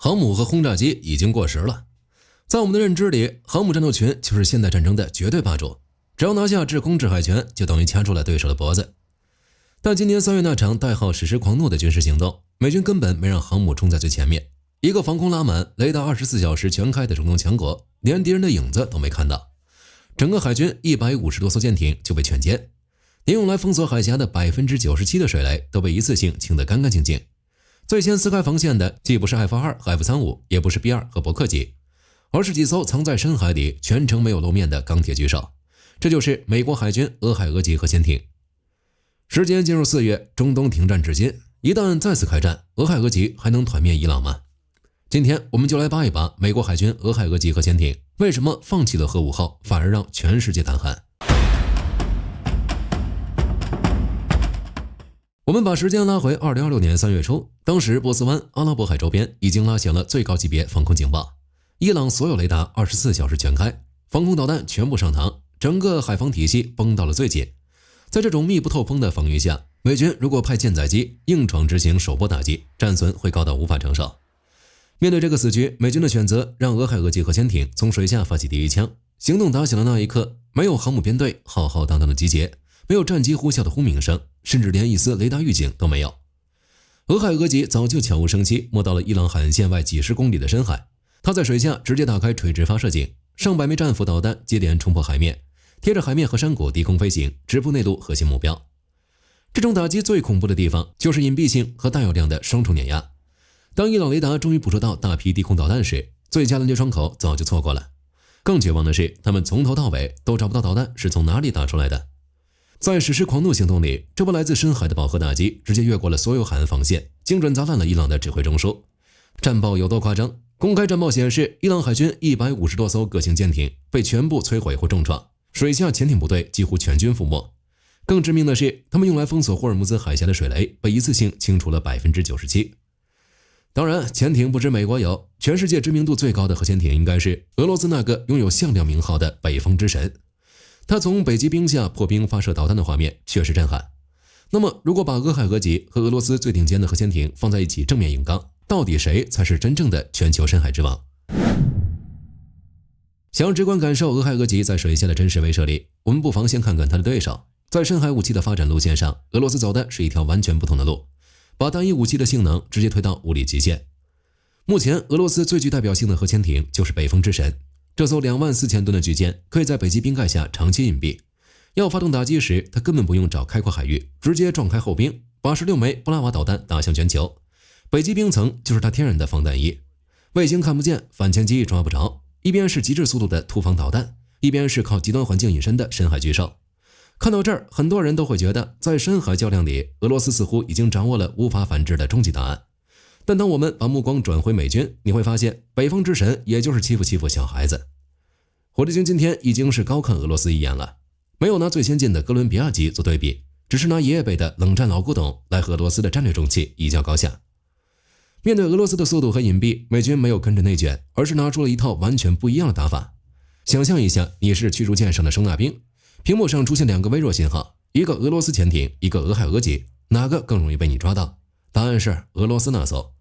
航母和轰炸机已经过时了。在我们的认知里，航母战斗群就是现代战争的绝对霸主，只要拿下制空制海权，就等于掐住了对手的脖子。但今年3月那场代号史诗狂怒的军事行动，美军根本没让航母冲在最前面，一个防空拉满、雷达24小时全开的中东强国，连敌人的影子都没看到。整个海军150多艘舰艇就被全歼，连用来封锁海峡的97%的水雷都被一次性清得干干净净。最先撕开防线的既不是F2和F35，也不是 B2和伯克级，而是几艘藏在深海里全程没有露面的钢铁巨兽。这就是美国海军俄亥俄级核潜艇。时间进入4月，中东停战至今，一旦再次开战，俄亥俄级还能团灭伊朗吗？今天我们就来扒一扒美国海军俄亥俄级核潜艇为什么放弃了核武后，反而让全世界胆寒。我们把时间拉回2026年3月初，当时波斯湾、阿拉伯海周边已经拉响了最高级别防空警报，伊朗所有雷达24小时全开，防空导弹全部上膛，整个海防体系绷到了最紧。在这种密不透风的防御下，美军如果派舰载机硬闯执行首波打击，战损会高到无法承受。面对这个死局，美军的选择让俄亥俄级核潜艇从水下发起第一枪，行动打响的那一刻，没有航母编队浩浩荡荡的集结，没有战机呼啸的轰鸣声，甚至连一丝雷达预警都没有。俄亥俄级早就悄无声息摸到了伊朗海岸线外几十公里的深海，它在水下直接打开垂直发射井，上百枚战斧导弹接连冲破海面，贴着海面和山谷低空飞行，直扑内陆核心目标。这种打击最恐怖的地方就是隐蔽性和大药量的双重碾压。当伊朗雷达终于捕捉到大批低空导弹时，最佳拦截窗口早就错过了。更绝望的是，他们从头到尾都找不到导弹是从哪里打出来的。在史诗狂怒行动里，这波来自深海的饱和打击直接越过了所有海岸防线，精准砸烂了伊朗的指挥中枢。战报有多夸张？公开战报显示，伊朗海军150多艘各型舰艇被全部摧毁或重创，水下潜艇部队几乎全军覆没。更致命的是，他们用来封锁霍尔木兹海峡的水雷被一次性清除了97%。当然，潜艇不止美国有，全世界知名度最高的核潜艇应该是俄罗斯那个拥有向量名号的北风之神。它从北极冰下破冰发射导弹的画面确实震撼。那么，如果把俄亥俄级和俄罗斯最顶尖的核潜艇放在一起正面硬刚，到底谁才是真正的全球深海之王？想要直观感受俄亥俄级在水下的真实威慑力，我们不妨先看看它的对手。在深海武器的发展路线上，俄罗斯走的是一条完全不同的路，把单一武器的性能直接推到物理极限。目前俄罗斯最具代表性的核潜艇就是北风之神，这艘24000吨的巨舰可以在北极冰盖下长期隐蔽，要发动打击时，它根本不用找开阔海域，直接撞开后冰，把16枚布拉瓦导弹打向全球。北极冰层就是它天然的防弹衣，卫星看不见，反潜机抓不着，一边是极致速度的突防导弹，一边是靠极端环境隐身的深海巨兽。看到这儿，很多人都会觉得，在深海较量里，俄罗斯似乎已经掌握了无法反制的终极答案。但当我们把目光转回美军，你会发现，北风之神也就是欺负小孩子。火力军今天已经是高看俄罗斯一眼了，没有拿最先进的哥伦比亚级做对比，只是拿爷爷辈的冷战老古董来和俄罗斯的战略重器一较高下。面对俄罗斯的速度和隐蔽，美军没有跟着内卷，而是拿出了一套完全不一样的打法。想象一下，你是驱逐舰上的声纳兵，屏幕上出现2个微弱信号，一个俄罗斯潜艇，一个俄亥俄级，哪个更容易被你抓到？答案是俄罗斯那艘。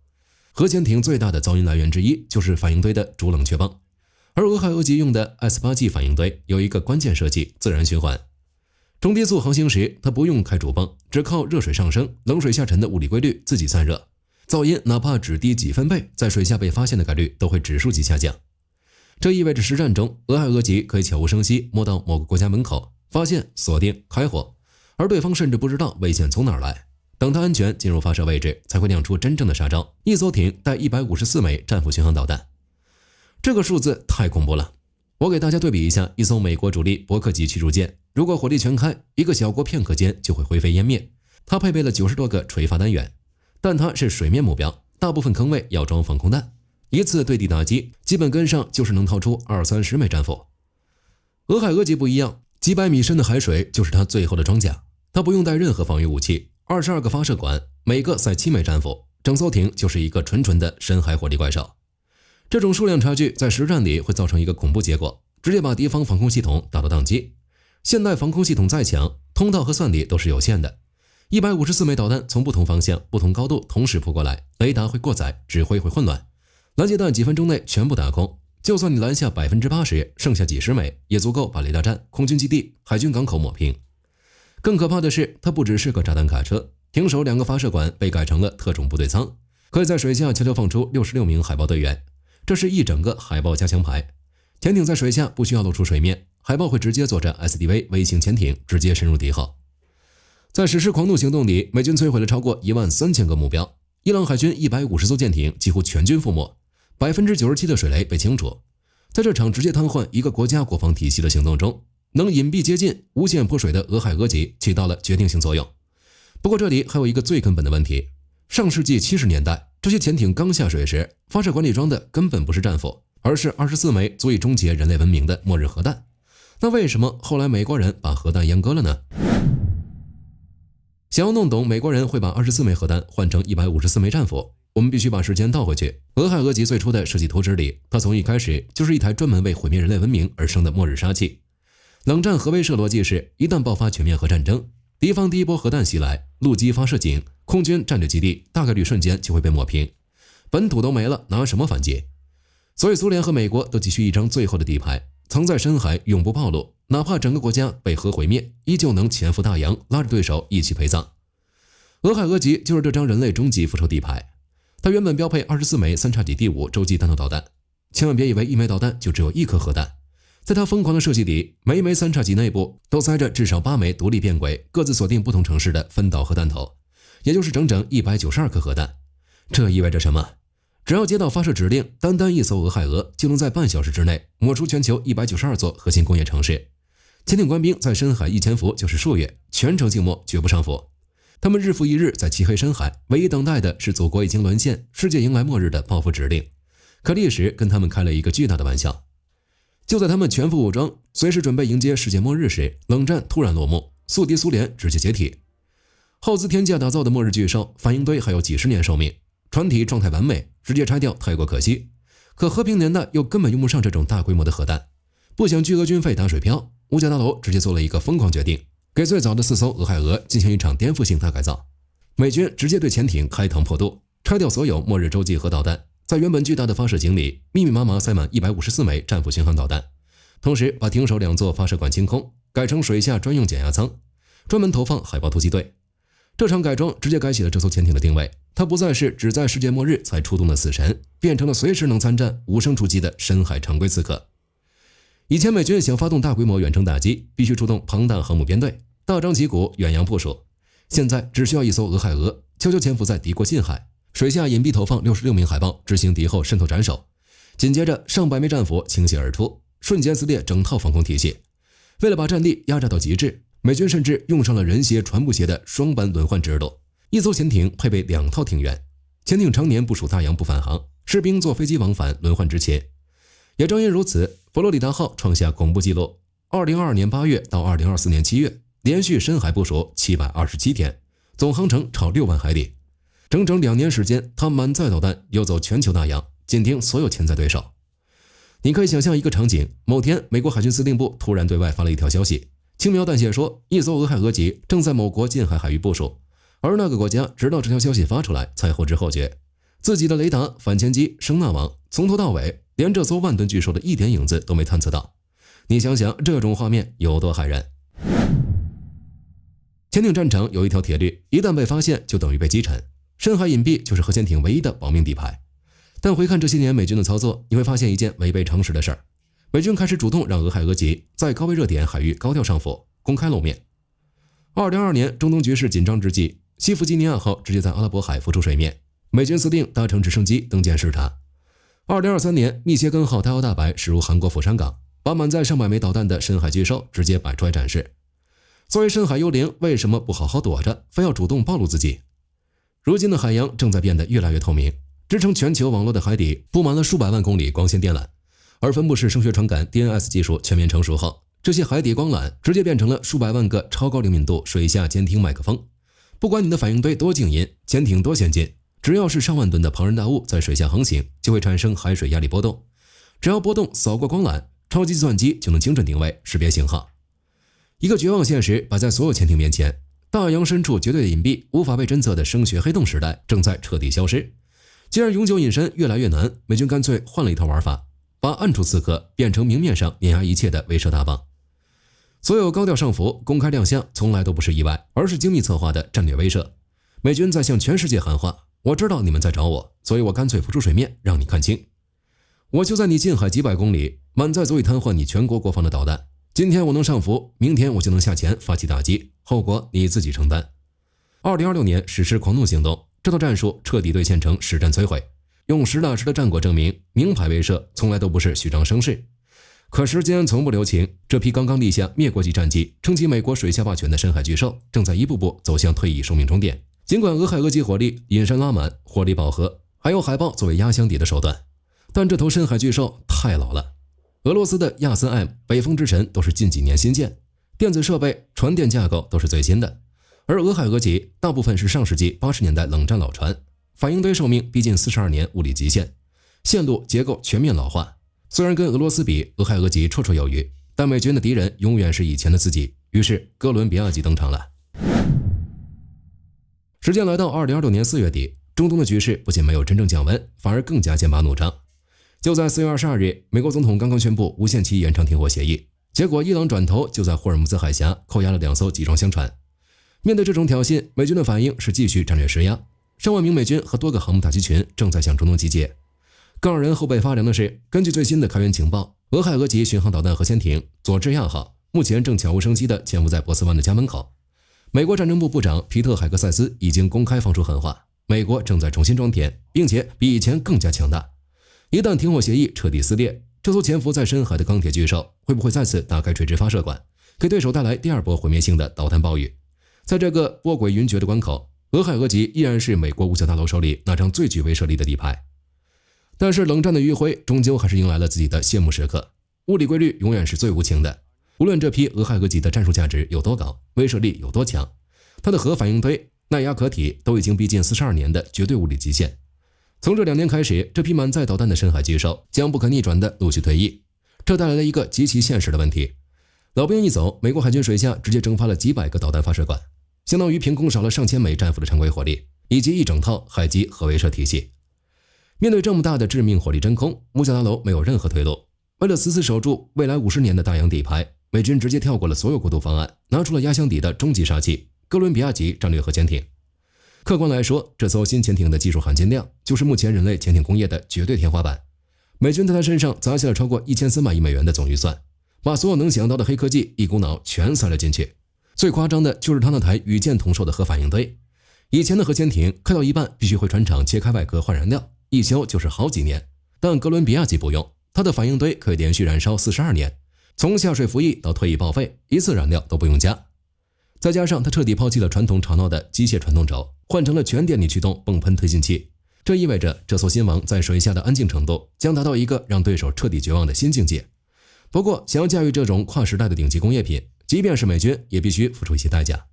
核潜艇最大的噪音来源之一就是反应堆的主冷却泵，而俄亥俄级用的 S8G 反应堆有一个关键设计，自然循环。中低速航行时，它不用开主泵，只靠热水上升、冷水下沉的物理规律自己散热，噪音哪怕只低几分贝，在水下被发现的概率都会指数级下降。这意味着实战中，俄亥俄级可以悄无声息摸到某个国家门口，发现、锁定、开火，而对方甚至不知道危险从哪儿来。等它安全进入发射位置，才会亮出真正的杀招，一艘艇带154枚战斧巡航导弹。这个数字太恐怖了。我给大家对比一下一艘美国主力伯克级驱逐舰，如果火力全开，一个小国片刻间就会灰飞烟灭。它配备了90多个垂发单元，但它是水面目标，大部分坑位要装防空弹，一次对地打击基本跟上就是能掏出20-30枚战斧。俄亥俄级不一样，几百米深的海水就是它最后的装甲，它不用带任何防御武器，22个发射管，每个塞7枚战斧，整艘艇就是一个纯的深海火力怪兽。这种数量差距在实战里会造成一个恐怖结果，直接把敌方防空系统打到宕机。现代防空系统再强，通道和算力都是有限的。154枚导弹从不同方向、不同高度同时扑过来，雷达会过载，指挥会混乱。拦截弹几分钟内全部打空，就算你拦下80%，剩下几十枚也足够把雷达站、空军基地、海军港口抹平。更可怕的是，它不只是个炸弹卡车，停手2个发射管被改成了特种部队舱，可以在水下悄悄放出66名海豹队员。这是一整个海豹加强排。潜艇在水下不需要露出水面，海豹会直接坐着 SDV 微型潜艇直接深入敌后。在实施狂怒行动里，美军摧毁了超过13000个目标，伊朗海军150艘舰艇几乎全军覆没，97%的水雷被清除。在这场直接瘫痪一个国家国防体系的行动中，能隐蔽接近、无限泼水的俄亥俄级起到了决定性作用。不过这里还有一个最根本的问题，上世纪70年代，这些潜艇刚下水时，发射管里装的根本不是战斧，而是24枚足以终结人类文明的末日核弹。那为什么后来美国人把核弹阉割了呢？想要弄懂美国人会把24枚核弹换成154枚战斧，我们必须把时间倒回去。俄亥俄级最初的设计图纸里，它从一开始就是一台专门为毁灭人类文明而生的末日杀器。冷战核威慑逻辑是，一旦爆发全面核战争，敌方第一波核弹袭来，陆基发射井、空军战略基地大概率瞬间就会被抹平，本土都没了，拿什么反击？所以苏联和美国都急需一张最后的底牌，藏在深海永不暴露，哪怕整个国家被核毁灭，依旧能潜伏大洋，拉着对手一起陪葬。俄亥俄级就是这张人类终极复仇底牌。它原本标配24枚3叉戟第5洲际弹道导弹，千万别以为一枚导弹就只有1颗核弹。在它疯狂的设计里，每一枚3叉戟内部都塞着至少8枚独立变轨、各自锁定不同城市的分导核弹头，也就是整整192颗核弹。这意味着什么？只要接到发射指令，单一艘俄亥俄就能在半小时之内抹除全球192座核心工业城市。潜艇官兵在深海一潜伏就是数月，全程静默，绝不上浮。他们日复一日在漆黑深海，唯一等待的是祖国已经沦陷、世界迎来末日的报复指令。可历史跟他们开了一个巨大的玩笑。就在他们全副武装，随时准备迎接世界末日时，冷战突然落幕，宿敌苏联直接解体。耗资天价打造的末日巨兽反应堆还有几十年寿命，船体状态完美，直接拆掉太过可惜。可和平年代又根本用不上这种大规模的核弹，不想巨额军费打水漂，五角大楼直接做了一个疯狂决定，给最早的4艘俄亥俄进行一场颠覆性大改造。美军直接对潜艇开膛破肚，拆掉所有末日洲际核导弹，在原本巨大的发射井里密密麻麻塞满154枚战斧巡航导弹，同时把停手2座发射管清空，改成水下专用减压舱，专门投放海豹突击队。这场改装直接改写了这艘潜艇的定位，它不再是只在世界末日才出动的死神，变成了随时能参战、无声出击的深海常规刺客。以前美军想发动大规模远程打击，必须出动庞大航母编队，大张旗鼓远洋部署。现在只需要一艘俄亥俄悄悄潜伏在敌国近海，水下隐蔽投放66名海豹执行敌后渗透斩首，紧接着上百枚战斧倾泻而出，瞬间撕裂整套防空体系。为了把战力压榨到极致，美军甚至用上了人鞋船不鞋的双班轮换制度，一艘潜艇配备2套艇员，潜艇常年部署大洋不返航，士兵坐飞机往返轮换执勤。也正因如此，佛罗里达号创下恐怖纪录，2022年8月到2024年7月，连续深海部署727天，总航程超6万海里。整整2年时间，它满载导弹游走全球大洋，紧盯所有潜在对手。你可以想象一个场景，某天美国海军司令部突然对外发了一条消息，轻描淡写说一艘俄亥俄级正在某国近海海域部署，而那个国家直到这条消息发出来才后知后觉，自己的雷达、反潜机、声纳网从头到尾连这艘万吨巨兽的一点影子都没探测到。你想想这种画面有多骇人。潜艇战场有一条铁律，一旦被发现就等于被击沉，深海隐蔽就是核潜艇唯一的保命底牌。但回看这些年美军的操作，你会发现一件违背常识的事儿，美军开始主动让俄亥俄级在高危热点海域高调上浮，公开露面。2022年中东局势紧张之际，西弗吉尼亚号直接在阿拉伯海浮出水面，美军司令搭乘直升机登舰视察。2023年密歇根号大摇大摆驶入韩国釜山港，把满载上百枚导弹的深海巨兽直接摆出来展示。作为深海幽灵，为什么不好好躲着，非要主动暴露自己？如今的海洋正在变得越来越透明，支撑全球网络的海底布满了数百万公里光纤电缆，而分布式声学传感 DNS 技术全面成熟后，这些海底光缆直接变成了数百万个超高灵敏度水下监听麦克风。不管你的反应堆多静音，潜艇多先进，只要是上万吨的庞然大物在水下航行，就会产生海水压力波动。只要波动扫过光缆，超级计算机就能精准定位、识别信号。一个绝望现实摆在所有潜艇面前，大洋深处绝对的隐蔽、无法被侦测的声学黑洞时代正在彻底消失。既然永久隐身越来越难，美军干脆换了一套玩法，把暗处刺客变成明面上碾压一切的威慑大棒。所有高调上浮、公开亮相，从来都不是意外，而是精密策划的战略威慑。美军在向全世界喊话：我知道你们在找我，所以我干脆浮出水面，让你看清。我就在你近海几百公里，满载足以瘫痪你全国国防的导弹。今天我能上浮，明天我就能下潜发起打击，后果你自己承担。2026年实施狂怒行动，这套战术彻底兑现成实战摧毁，用实打实的战果证明，名牌威慑从来都不是虚张声势。可时间从不留情，这批刚刚立下灭国级战绩，撑起美国水下霸权的深海巨兽，正在一步步走向退役寿命终点。尽管俄亥俄级火力引山拉满，火力饱和，还有海豹作为压箱底的手段，但这头深海巨兽太老了。俄罗斯的亚森 M、北风之神都是近几年新建，电子设备、船电架构都是最新的，而俄亥俄级大部分是上世纪80年代冷战老船，反应堆寿命逼近42年物理极限，线路结构全面老化。虽然跟俄罗斯比，俄亥俄级绰绰有余，但美军的敌人永远是以前的自己，于是哥伦比亚级登场了。时间来到2026年4月底，中东的局势不仅没有真正降温，反而更加剑拔弩张。就在4月22日，美国总统刚刚宣布无限期延长停火协议，结果伊朗转头就在霍尔木兹海峡扣押了2艘集装箱船。面对这种挑衅，美军的反应是继续战略施压，上万名美军和多个航母打击群正在向中东集结。更让人后背发凉的是，根据最新的开源情报，俄亥俄级巡航导弹核潜艇佐治亚号目前正悄无声息地潜伏在波斯湾的家门口。美国战争部部长皮特·海格塞斯已经公开放出狠话，美国正在重新装填，并且比以前更加强大。一旦停火协议彻底撕裂，这艘潜伏在深海的钢铁巨兽会不会再次打开垂直发射管，给对手带来第二波毁灭性的导弹暴雨？在这个波诡云谲的关口，俄亥俄级依然是美国五角大楼手里那张最具威慑力的底牌。但是冷战的余晖终究还是迎来了自己的谢幕时刻。物理规律永远是最无情的，无论这批俄亥俄级的战术价值有多高，威慑力有多强，它的核反应堆、耐压壳体都已经逼近42年的绝对物理极限。从这2年开始，这批满载导弹的深海巨兽将不可逆转地陆续退役，这带来了一个极其现实的问题：老兵一走，美国海军水下直接蒸发了几百个导弹发射管，相当于凭空少了上千枚战俘的常规火力，以及一整套海基核威慑体系。面对这么大的致命火力真空，五角大楼没有任何退路。为了死死守住未来50年的大洋底牌，美军直接跳过了所有过渡方案，拿出了压箱底的终极杀器——哥伦比亚级战略核潜艇。客观来说，这艘新潜艇的技术含金量就是目前人类潜艇工业的绝对天花板。美军在它身上砸下了超过1300亿美元的总预算，把所有能想到的黑科技一股脑全塞了进去。最夸张的就是它那台与箭同售的核反应堆。以前的核潜艇开到一半必须回船厂切开外壳换燃料，一修就是好几年，但哥伦比亚级不用，它的反应堆可以连续燃烧42年，从下水服役到退役报废，一次燃料都不用加。再加上它彻底抛弃了传统吵闹的机械传动轴，换成了全电力驱动泵喷推进器，这意味着这艘新王在水下的安静程度将达到一个让对手彻底绝望的新境界。不过，想要驾驭这种跨时代的顶级工业品，即便是美军也必须付出一些代价。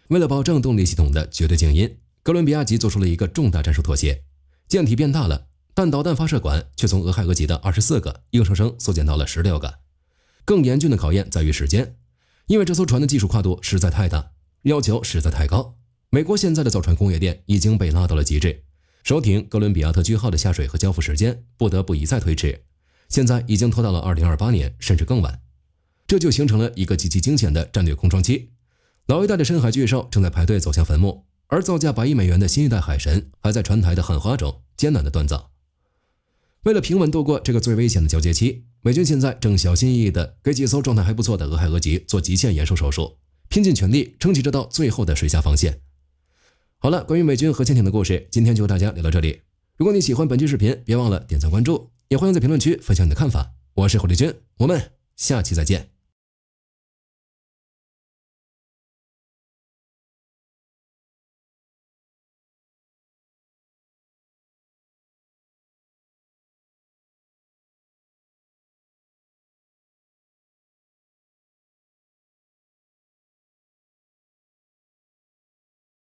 为了保证动力系统的绝对静音，哥伦比亚级做出了一个重大战术妥协。舰体变大了，但导弹发射管却从俄亥俄级的24个硬生生缩减到了16个。更严峻的考验在于时间，因为这艘船的技术跨度实在太大，要求实在太高。美国现在的造船工业链已经被拉到了极致，首艇哥伦比亚特区号的下水和交付时间不得不一再推迟，现在已经拖到了2028年甚至更晚。这就形成了一个极其惊险的战略空窗期。老一代的深海巨兽正在排队走向坟墓，而造价100亿美元的新一代海神还在船台的汉花中艰难的锻造。为了平稳度过这个最危险的交接期，美军现在正小心翼翼地给几艘状态还不错的俄亥俄级做极限延寿手术，拼尽全力撑起这道最后的水下防线。好了，关于美军核潜艇的故事，今天就和大家聊到这里。如果你喜欢本期视频，别忘了点赞关注，也欢迎在评论区分享你的看法。我是火力军，我们下期再见。